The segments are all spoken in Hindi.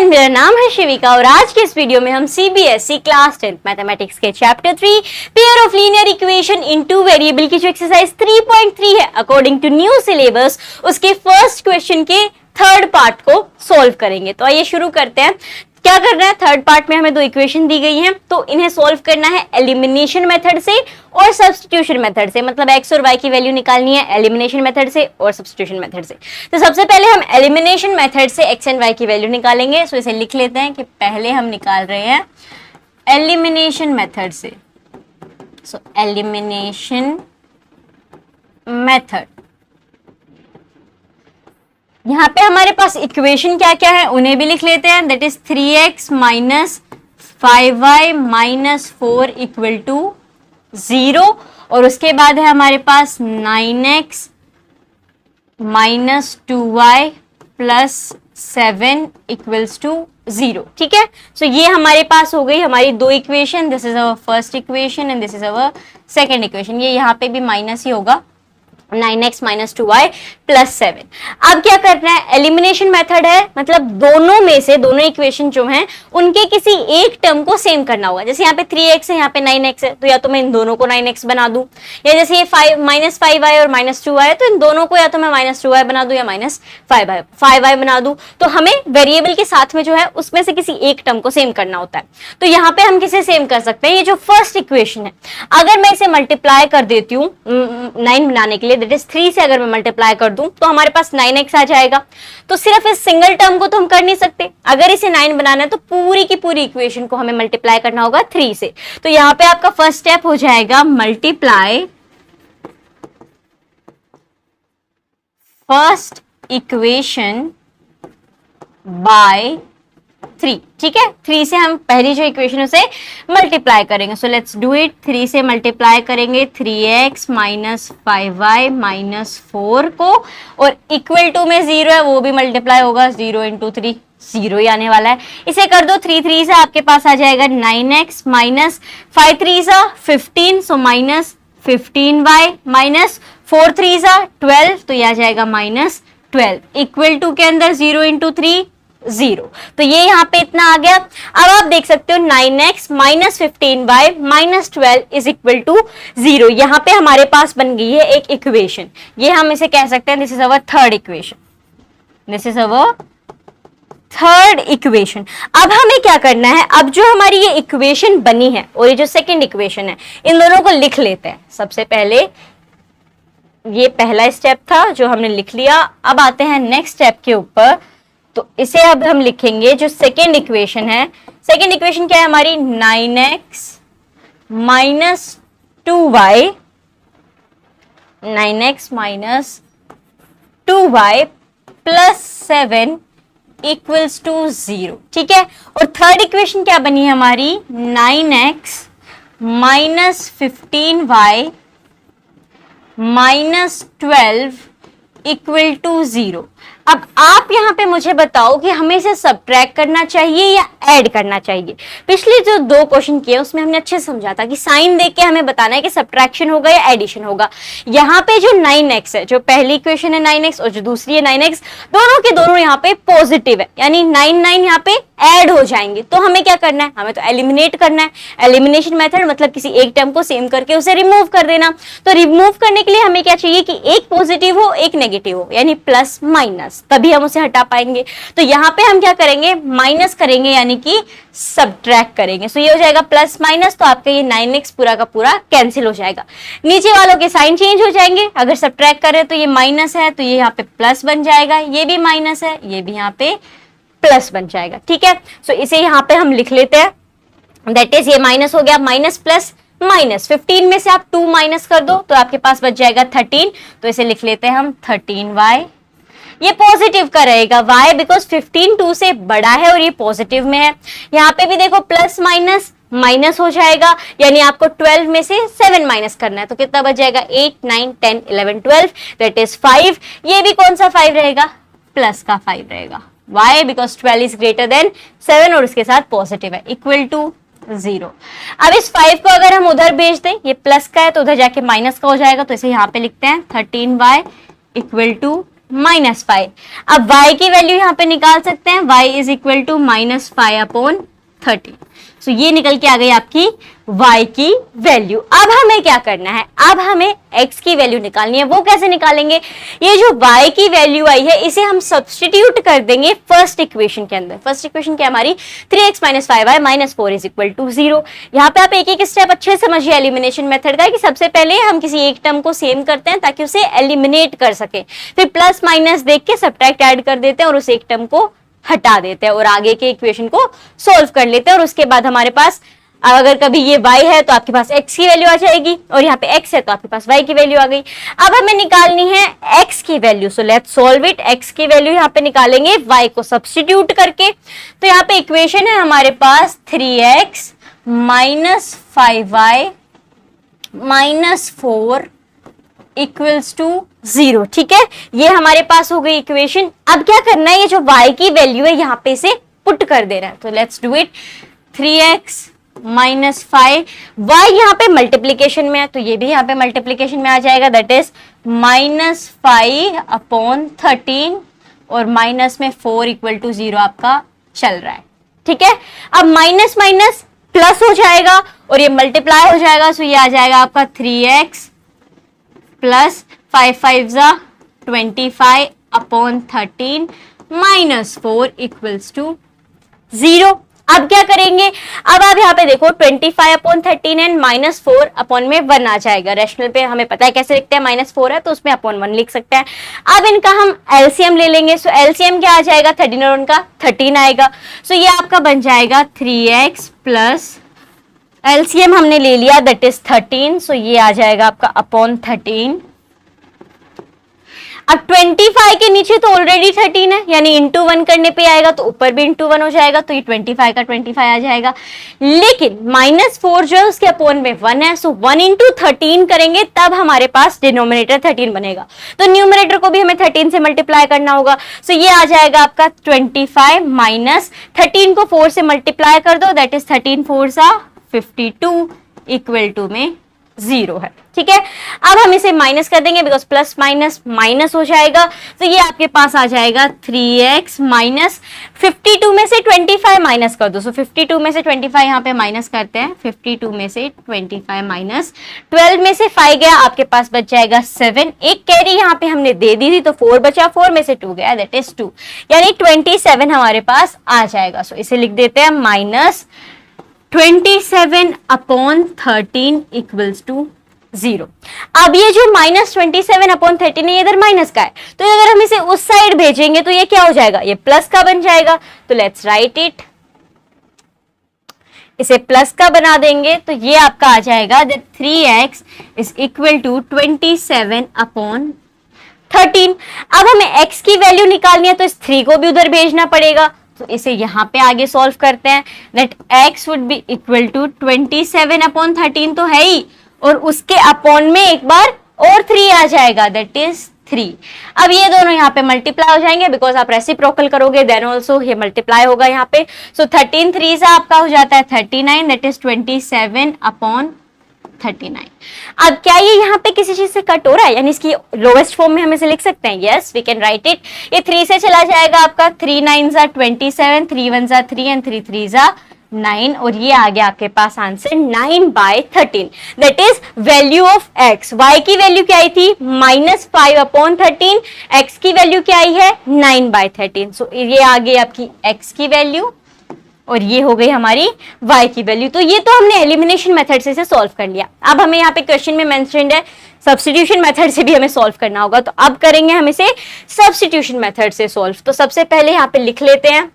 स्टूडेंट, मेरा नाम है शिविका और आज के इस वीडियो में हम सीबीएसई क्लास 10 मैथमेटिक्स के chapter 3 pair of linear equation in two variable की जो एक्सरसाइज 3.3 है अकॉर्डिंग टू न्यू सिलेबस, उसके फर्स्ट क्वेश्चन के थर्ड पार्ट को सॉल्व करेंगे। तो आइए शुरू करते हैं। क्या करना है, थर्ड पार्ट में हमें दो इक्वेशन दी गई हैं, तो इन्हें सॉल्व करना है एलिमिनेशन मेथड से और सब्स्टिट्यूशन मेथड से। मतलब एक्स और वाई की वैल्यू निकालनी है एलिमिनेशन मेथड से और सब्स्टिट्यूशन मेथड से। तो सबसे पहले हम एलिमिनेशन मेथड से एक्स एंड वाई की वैल्यू निकालेंगे। सो इसे लिख लेते हैं कि पहले हम निकाल रहे हैं एलिमिनेशन मेथड से। सो एलिमिनेशन मेथड, यहाँ पे हमारे पास इक्वेशन क्या क्या है उन्हें भी लिख लेते हैं। That is 3x minus 5y minus 4 equal to 0 और उसके बाद है हमारे पास 9x minus 2y plus 7 equals to 0। ठीक है, सो ये हमारे पास हो गई हमारी दो equation. This is our first equation and this is our second equation. ये यहाँ पे भी माइनस ही होगा, 9x माइनस 2y प्लस 7। अब क्या करना है, एलिमिनेशन मेथड है, मतलब दोनों में से दोनों इक्वेशन जो हैं उनके किसी एक टर्म को सेम करना होगा। जैसे यहाँ पे 3x है, यहाँ पे 9x है, तो या तो मैं इन दोनों को 9x बना दूं, या जैसे ये माइनस 5y और माइनस 2y है, तो इन दोनों को या तो मैं माइनस 2y बना दूं या माइनस 5y बना दूं। तो हमें वेरिएबल के साथ में जो है उसमें से किसी एक टर्म को सेम करना होता है। तो यहाँ पे हम किसे सेम कर सकते हैं, ये जो फर्स्ट इक्वेशन है, अगर मैं इसे मल्टीप्लाई कर देती हूँ 9 बनाने के लिए, दैट इज 3 से अगर मैं मल्टीप्लाई कर दूं तो हमारे पास 9x आ जाएगा। तो सिर्फ इस सिंगल टर्म को तो हम कर नहीं सकते, अगर इसे 9 बनाना है तो पूरी की पूरी इक्वेशन को हमें मल्टीप्लाई करना होगा 3 से। तो यहां पे आपका फर्स्ट स्टेप हो जाएगा मल्टीप्लाई फर्स्ट इक्वेशन बाय 3। ठीक है, 3 से हम पहली जो इक्वेशन उसे मल्टीप्लाई करेंगे। So let's do it. 3 से मल्टीप्लाई करेंगे 3x माइनस 5y माइनस 4 को, और इक्वल टू में 0 है वो भी मल्टीप्लाई होगा, 0 इंटू 3 0 ही आने वाला है। इसे कर दो 3 से आपके पास आ जाएगा 9x minus 5 3 15, so minus 15y minus 4 3 12, तो यह आ जाएगा माइनस 12। इक्वल टू के अंदर 0 इंटू 3 0, तो ये यहाँ पे इतना आ गया। अब आप देख सकते हो 9x minus 15y minus 12 is equal to 0। यहाँ पे हमारे पास बन गई है एक इक्वेशन, ये हम इसे कह सकते हैं this is our third equation. This is our third equation. अब हमें क्या करना है, अब जो हमारी ये इक्वेशन बनी है और ये जो सेकेंड इक्वेशन है, इन दोनों को लिख लेते हैं। सबसे पहले ये पहला स्टेप था जो हमने लिख लिया। अब आते हैं नेक्स्ट स्टेप के ऊपर, तो इसे अब हम लिखेंगे जो सेकेंड इक्वेशन है। सेकेंड इक्वेशन क्या है हमारी, 9x minus 2y, 9x minus 2y plus 7 equals to 0। ठीक है, और थर्ड इक्वेशन क्या बनी है हमारी, 9x minus 15y minus 12 equal to 0। अब आप यहां पे मुझे बताओ कि हमें इसे सब्ट्रैक्ट करना चाहिए या ऐड करना चाहिए। पिछले जो दो क्वेश्चन किए उसमें हमने अच्छे से समझा था कि साइन देख के हमें बताना है कि सब्ट्रैक्शन होगा या एडिशन होगा। यहाँ पे जो 9x है, जो पहली इक्वेशन है 9x और जो दूसरी है 9x, दोनों के दोनों यहाँ पे पॉजिटिव है, यानी 9 यहाँ पे ऐड हो जाएंगे। तो हमें क्या करना है, हमें तो एलिमिनेट करना है। एलिमिनेशन मेथड मतलब किसी एक टर्म को सेम करके उसे रिमूव कर देना। तो रिमूव करने के लिए हमें क्या चाहिए कि एक पॉजिटिव हो एक नेगेटिव हो, यानी प्लस माइनस, तभी हम उसे हटा पाएंगे। तो यहाँ पे हम क्या करेंगे, माइनस करेंगे, यानी कि सब्ट्रैक्ट करेंगे। सो ये हो जाएगा प्लस माइनस, तो आपका ये 9x पूरा का पूरा कैंसिल हो जाएगा। नीचे वालों के साइन चेंज हो जाएंगे। अगर सब्ट्रैक्ट करें तो ये माइनस है, तो ये यहाँ पे प्लस बन जाएगा, ये भी माइनस है, ये भी यहाँ पे प्लस बन जाएगा। ठीक है, सो इसे यहाँ पे हम लिख लेते हैं। दैट इज ये माइनस हो गया, माइनस प्लस माइनस, 15 में से आप 2 माइनस कर दो तो आपके पास बच जाएगा 13, तो इसे लिख लेते हैं हम 13y। ये पॉजिटिव का रहेगा, y बिकॉज 15 2 से बड़ा है और ये पॉजिटिव में है। यहाँ पे भी देखो प्लस माइनस माइनस हो जाएगा, यानी आपको 12 में से 7 माइनस करना है, तो कितना बच जाएगा 8 9 10 11 12, दैट इज 5। ये भी कौन सा 5 रहेगा, प्लस का 5 रहेगा। Why? Because 12 is greater than 7 और इसके साथ पॉजिटिव है, इक्वल टू 0। अब इस 5 को अगर हम उधर भेज दें, ये प्लस का है तो उधर जाके माइनस का हो जाएगा, तो इसे यहाँ पे लिखते हैं 13y इक्वल टू -5। अब y की वैल्यू यहाँ पे निकाल सकते हैं, y इज इक्वल टू -5/30। सो ये निकल के आ गई आपकी y की वैल्यू। अब हमें क्या करना है, अब हमें x की वैल्यू निकालनी है। वो कैसे निकालेंगे, ये जो y की वैल्यू आई है इसे हम सब्स्टिट्यूट कर देंगे फर्स्ट इक्वेशन के अंदर। फर्स्ट इक्वेशन क्या हमारी 3x - 5y - 4 = 0। यहाँ पे आप एक एक स्टेप अच्छे से समझिए एलिमिनेशन मेथड का, कि सबसे पहले हम किसी एक टर्म को सेम करते हैं ताकि उसे एलिमिनेट कर सके, फिर प्लस माइनस देख के सब्ट्रैक्ट ऐड कर देते हैं और उस एक टर्म को हटा देते हैं और आगे के इक्वेशन को सोल्व कर लेते हैं। और उसके बाद हमारे पास अगर कभी ये y है तो आपके पास x की वैल्यू आ जाएगी, और यहाँ पे x है तो आपके पास y की वैल्यू आ गई। अब हमें निकालनी है x की value, so let's solve it. x की वैल्यू यहाँ पे निकालेंगे y को सब्स्टिट्यूट करके। तो यहाँ पे इक्वेशन है हमारे पास 3x - 5y - 4 इक्वल्स टू 0। ठीक है, ये हमारे पास हो गई इक्वेशन। अब क्या करना है, ये जो y की वैल्यू है यहाँ पे से पुट कर देना है। तो let's do it. 3x - 5, y यहाँ पे मल्टीप्लीकेशन में है तो ये भी यहाँ पे मल्टीप्लीकेशन में आ जाएगा, दैट इज -5/13 और माइनस में 4 = 0 आपका चल रहा है। ठीक है, अब माइनस माइनस प्लस हो जाएगा और ये मल्टीप्लाई हो जाएगा, सो ये आ जाएगा आपका 3x प्लस 5 5 25/13 -4 = 0। अब क्या करेंगे, अब आप यहाँ पे देखो 25/13 एंड -4/1 आ जाएगा। रेशनल पे हमें पता है कैसे लिखते हैं, -4 है तो उसमें /1 लिख सकते हैं। अब इनका हम एलसीएम ले लेंगे, सो एलसीएम क्या आ जाएगा, 13 और उनका 13 आएगा। सो ये आपका बन जाएगा 3x प्लस एलसीएम हमने ले लिया दैट इज 13, सो ये आ जाएगा आपका /13। अब 25 के नीचे तो ऑलरेडी 13 है, यानी इंटू 1 करने पे आएगा तो ऊपर भी इंटू 1 हो जाएगा, तो ये 25 का 25 आ जाएगा। लेकिन -4 जो है उसके अपॉन में 1 है, सो 1 × 13 करेंगे तब हमारे पास डिनोमिनेटर 13 बनेगा, तो न्यूमरेटर को भी हमें 13 से मल्टीप्लाई करना होगा। सो ये आ जाएगा आपका 25 - 13 को 4 से मल्टीप्लाई कर दो, दैट इज 13 4 52 इक्वल टू में 0 है। ठीक है, अब हम इसे माइनस कर देंगे बिकॉज प्लस माइनस माइनस हो जाएगा, तो ये आपके पास आ जाएगा 3x माइनस 52 में से 25 माइनस कर दो, सो 52 में से 25 यहाँ पे माइनस करते हैं, 52 में से 25 माइनस 12 में से 5 गया, आपके पास बच जाएगा 7। एक कैरी यहाँ पे हमने दे दी थी तो 4 बचा, 4 में से 2 गया दैट इज 2, यानी 27 हमारे पास आ जाएगा। सो इसे लिख देते हैं -27/13 इक्वल्स टू 0। अब ये जो -27/13 है इधर माइनस का है, तो अगर हम इसे उस साइड भेजेंगे तो ये क्या हो जाएगा, ये प्लस का बन जाएगा। तो लेट्स राइट इट, इसे प्लस का बना देंगे तो ये आपका आ जाएगा that 3x is equal to 27/13। अब हमें x की वैल्यू निकालनी है तो इस 3 को भी उधर भेजना पड़ेगा, तो इसे यहाँ पे आगे सॉल्व करते हैं। That x would be equal to 27/13 तो है ही, और उसके अपॉन में एक बार और 3 आ जाएगा दैट इज 3। अब ये दोनों यहाँ पे मल्टीप्लाई हो जाएंगे बिकॉज आप रेसिप्रोकल करोगे देन ऑल्सो ये मल्टीप्लाई होगा यहाँ पे। सो 13 3 आपका हो जाता है 39 दैट इज 27/39। अब क्या ये यहाँ पे किसी चीज से कट हो रहा है, यानी इसकी लोवेस्ट फॉर्म में हम इसे लिख सकते हैं, yes we can write it. ये 3 से चला जाएगा आपका, 3 9 27, 3 1 3 एंड 3 3 9, और ये आ गया आपके पास answer 9/13 that is value of x। y की वैल्यू क्या आई थी -5/13, x की वैल्यू क्या आई है 9/13। सो ये आ गई आपकी x की वैल्यू और ये हो गई हमारी y की वैल्यू। तो ये तो हमने एलिमिनेशन मेथड से सॉल्व कर लिया। अब हमें यहाँ पे क्वेश्चन में मेंशन्ड है सब्स्टिट्यूशन मेथड से भी हमें सॉल्व करना होगा, तो अब करेंगे हम इसे सब्स्टिट्यूशन मेथड से सॉल्व। तो सबसे पहले यहाँ पे लिख लेते हैं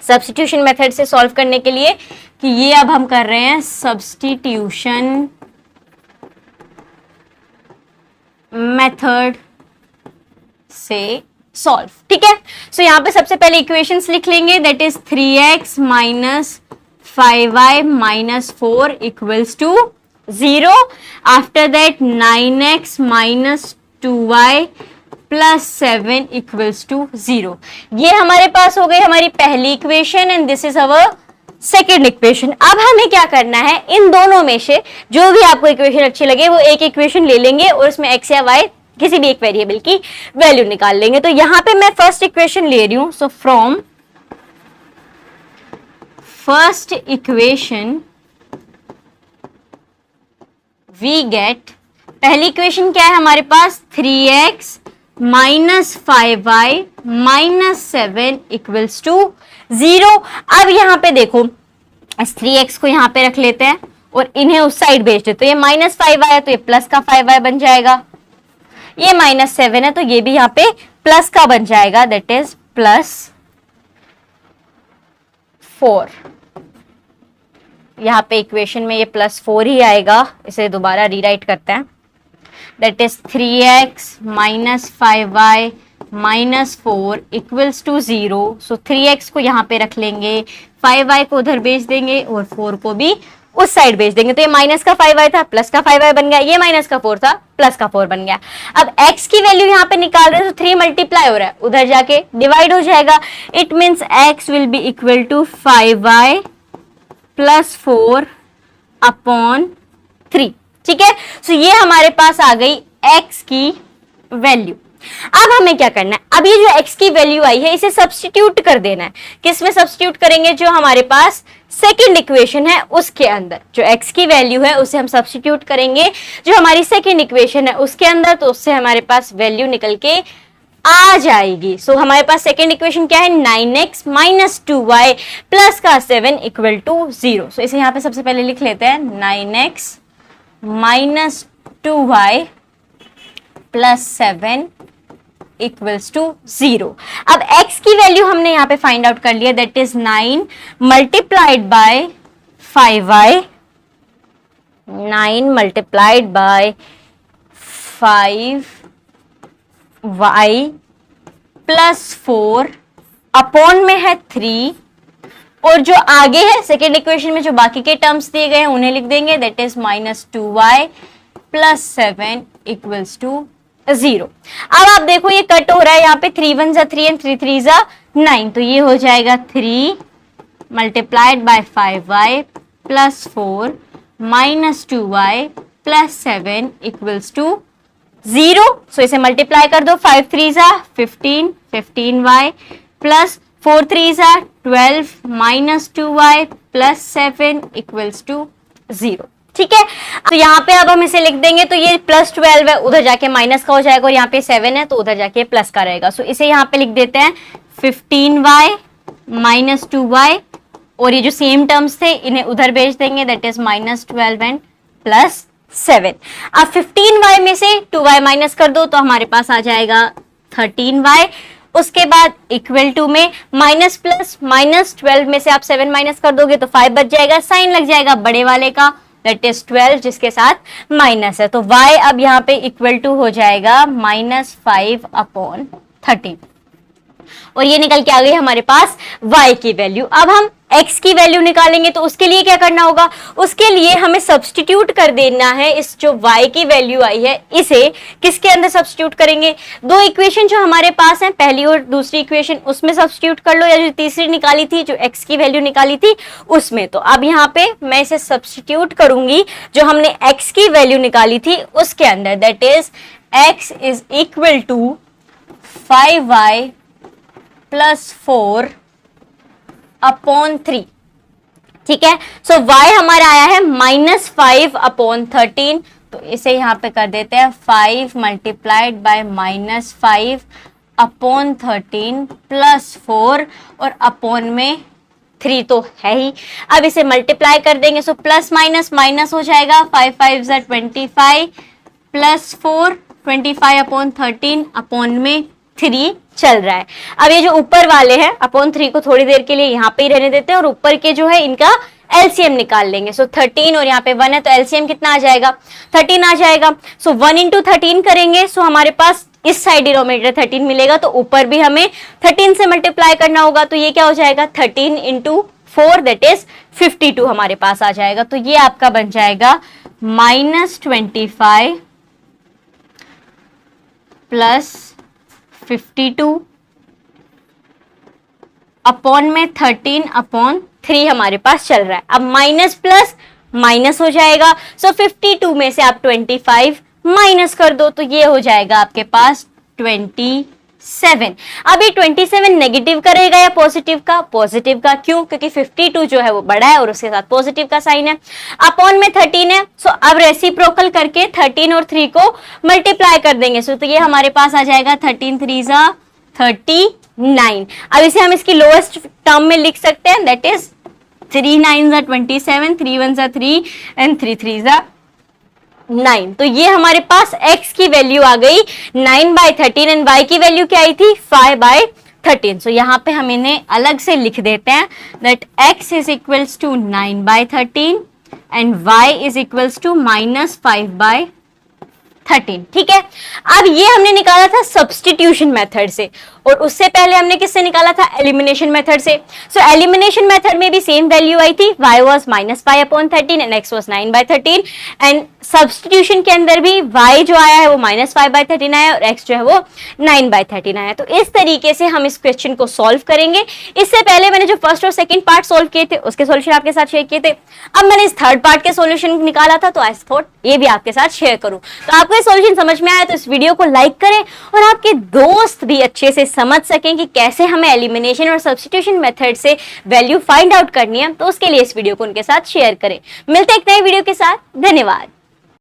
सब्स्टिट्यूशन मेथड से सॉल्व करने के लिए कि ये अब हम कर रहे हैं सब्स्टिट्यूशन मेथड से सॉल्व। ठीक है, सो यहाँ पे सबसे पहले इक्वेशंस लिख लेंगे that is 3x minus 5y minus 4 equals to 0। After that 9x minus 2y plus 7 equals to 0। ये हमारे पास हो गई हमारी पहली equation and this is our second equation. अब हमें क्या करना है, इन दोनों में से जो भी आपको इक्वेशन अच्छी लगे वो एक इक्वेशन ले लेंगे और उसमें x या y किसी भी एक वेरिएबल की वैल्यू निकाल लेंगे। तो यहां पे मैं फर्स्ट इक्वेशन ले रही हूं। So from first equation we get, पहली इक्वेशन क्या है हमारे पास, 3x minus 5y minus 7 equals to 0। अब यहां पे देखो, इस 3x को यहां पे रख लेते हैं और इन्हें उस साइड भेज देते, तो ये माइनस 5y है तो ये प्लस का 5y बन जाएगा, ये माइनस 7 है तो ये भी यहां पे प्लस का बन जाएगा, दैट इज प्लस 4। यहां पे इक्वेशन में ये प्लस 4 ही आएगा, इसे दोबारा रीराइट करते हैं, that is 3x minus 5y minus 4 equals to 0। So 3x को यहाँ पे रख लेंगे, 5y को उधर भेज देंगे और 4 को भी उस साइड भेज देंगे, तो ये माइनस का 5y था प्लस का 5y बन गया, ये माइनस का 4 था प्लस का 4 बन गया। अब x की वैल्यू यहाँ पे निकाल रहे हैं तो 3 मल्टीप्लाई हो रहा है, उधर जाके डिवाइड हो जाएगा, it means x will be equal to 5y plus 4 upon 3। ठीक है, सो ये हमारे पास आ गई x की वैल्यू। अब हमें क्या करना है, अब ये जो x की वैल्यू आई है इसे सब्स्टिट्यूट कर देना है। किस में सब्स्टिट्यूट करेंगे, जो हमारे पास सेकंड इक्वेशन है उसके अंदर, जो x की वैल्यू है उसे हम सब्स्टिट्यूट करेंगे जो हमारी सेकंड इक्वेशन है उसके अंदर, तो उससे हमारे पास वैल्यू निकल के आ जाएगी। सो हमारे पास सेकंड इक्वेशन क्या है, 9x माइनस 2y प्लस का 7 इक्वल टू 0। सो इसे यहाँ पे सबसे पहले लिख लेते हैं, 9x minus 2y plus 7 equals to 0। अब x की वैल्यू हमने यहाँ पे फाइंड आउट कर लिया, that is 9 multiplied by 5y, 9 multiplied by 5y plus 4 upon में है 3, और जो आगे है सेकेंड इक्वेशन में जो बाकी के टर्म्स दिए गए हैं उन्हें लिख देंगे, that is minus 2y plus 7 equals to 0। अब आप देखो ये कट हो रहा है, यहाँ पे 3 1 जा 3 एंड 3 3 जा 9, तो ये हो जाएगा 3 multiplied by 5y plus 4 minus 2y plus 7 equals to 0। So इसे मल्टीप्लाई कर दो, 5 3 जा 15, 15y प्लस 4 3 जा 12 minus 2y plus 7 equals to 0। ठीक है, तो यहाँ पे अब हम इसे लिख देंगे, तो ये प्लस 12 है उधर जाके माइनस का हो जाएगा, और यहाँ पे 7 है तो उधर जाके प्लस का रहेगा। सो इसे यहाँ पे लिख देते हैं 15y माइनस 2y, और ये जो सेम टर्म्स थे इन्हें उधर भेज देंगे, that is minus 12 and plus 7। अब 15y में से 2y माइनस कर दो तो हमारे पास आ जाएगा 13y। उसके बाद इक्वल टू में माइनस प्लस, माइनस 12 में से आप 7 माइनस कर दोगे तो 5 बच जाएगा, साइन लग जाएगा बड़े वाले का, दैट इज 12 जिसके साथ माइनस है, तो y अब यहाँ पे इक्वल टू हो जाएगा माइनस 5 अपॉन 13, और ये निकल के आ गई हमारे पास y की वैल्यू। अब हम x की वैल्यू निकालेंगे, तो उसके लिए क्या करना होगा, उसके लिए हमें सब्स्टिट्यूट कर देना है, इस जो y की वैल्यू आई है इसे किसके अंदर सब्स्टिट्यूट करेंगे, दो इक्वेशन जो हमारे पास हैं, पहली और दूसरी इक्वेशन, उसमें सब्स्टिट्यूट कर लो, या जो तीसरी निकाली थी जो x की वैल्यू निकाली थी उसमें। तो अब यहाँ पे मैं इसे सब्स्टिट्यूट करूंगी जो हमने x की वैल्यू निकाली थी उसके अंदर, that is x is equal to 5y plus 4 upon 3। ठीक है, सो y हमारा आया है माइनस 5 अपॉन 13, तो इसे यहाँ पे कर देते हैं 5 multiplied by minus 5 upon 13 plus 4, और अपॉन में 3 तो है ही, अब इसे मल्टीप्लाई कर देंगे, सो प्लस माइनस माइनस हो जाएगा, 5 5 जा 25 प्लस 4 25 अपॉन 13 अपॉन में 3 चल रहा है। अब ये जो ऊपर वाले हैं अपॉन 3 को थोड़ी देर के लिए यहाँ पे ही रहने देते हैं, और ऊपर के जो है इनका एलसीएम निकाल लेंगे। सो 13 और यहाँ पे 1 है तो एलसीएम कितना आ जाएगा, 13 आ जाएगा। सो 1 इंटू 13 करेंगे, सो हमारे पास इस साइड डिनोमिनेटर 13 मिलेगा, तो ऊपर भी हमें 13 से मल्टीप्लाई करना होगा, तो ये क्या हो जाएगा 13 इंटू 4 दैट इज 52 हमारे पास आ जाएगा। तो ये आपका बन जाएगा माइनस 25 प्लस 52 अपॉन में 13 अपॉन 3 हमारे पास चल रहा है। अब माइनस प्लस माइनस हो जाएगा, सो 52 में से आप 25 माइनस कर दो, तो ये हो जाएगा आपके पास 27। अब ये 27 नेगेटिव करेगा या पॉजिटिव का? पॉजिटिव का। क्यों? क्योंकि 52 जो है वो बड़ा है और उसके साथ पॉजिटिव का साइन है। अपॉन में 13 है, सो अब रेसिप्रोकल करके 13 और 3 को मल्टीप्लाई कर देंगे। सो तो ये हमारे पास आ जाएगा 13 3 जा 39। अब इसे हम इसकी लोएस्ट टर्म में लिख सकते हैं, दैट इज 3 9 जा 27, 3 1 जा 3 एंड 3 3 जा 9। तो ये हमारे पास x की वैल्यू आ गई 9/13 एंड y की वैल्यू क्या आई थी? 5/13। सो यहाँ पे हम इन्हें अलग से लिख देते हैं, that x is equals to 9/13 and y is equals to -5/13। ठीक है। अब ये हमने निकाला था सब्स्टिट्यूशन मेथड से, और उससे पहले हमने किससे निकाला था? एलिमिनेशन मेथड से। सो एलिमिनेशन मेथड में भी सेम वैल्यू आई थी, y was -5/13 and x was 9/13, and substitution के अंदर भी y जो आया है वो -5/13 आया और x जो है वो 9/13 आया। तो इस तरीके से हम इस क्वेश्चन को सॉल्व करेंगे। इससे पहले मैंने जो फर्स्ट और सेकंड पार्ट सॉल्व किए थे उसके सॉल्यूशन आपके साथ शेयर किए थे। अब मैंने इस थर्ड पार्ट के सॉल्यूशन निकाला था, तो आई थॉट ये भी आपके साथ शेयर करूं। तो आपको ये सॉल्यूशन समझ में आया तो इस वीडियो को लाइक करें, और आपके दोस्त भी अच्छे से समझ सकें कि कैसे हमें एलिमिनेशन और सब्स्टिट्यूशन मेथड से वैल्यू फाइंड आउट करनी है, तो उसके लिए इस वीडियो को उनके साथ शेयर करें। मिलते हैं एक नए वीडियो के साथ। धन्यवाद।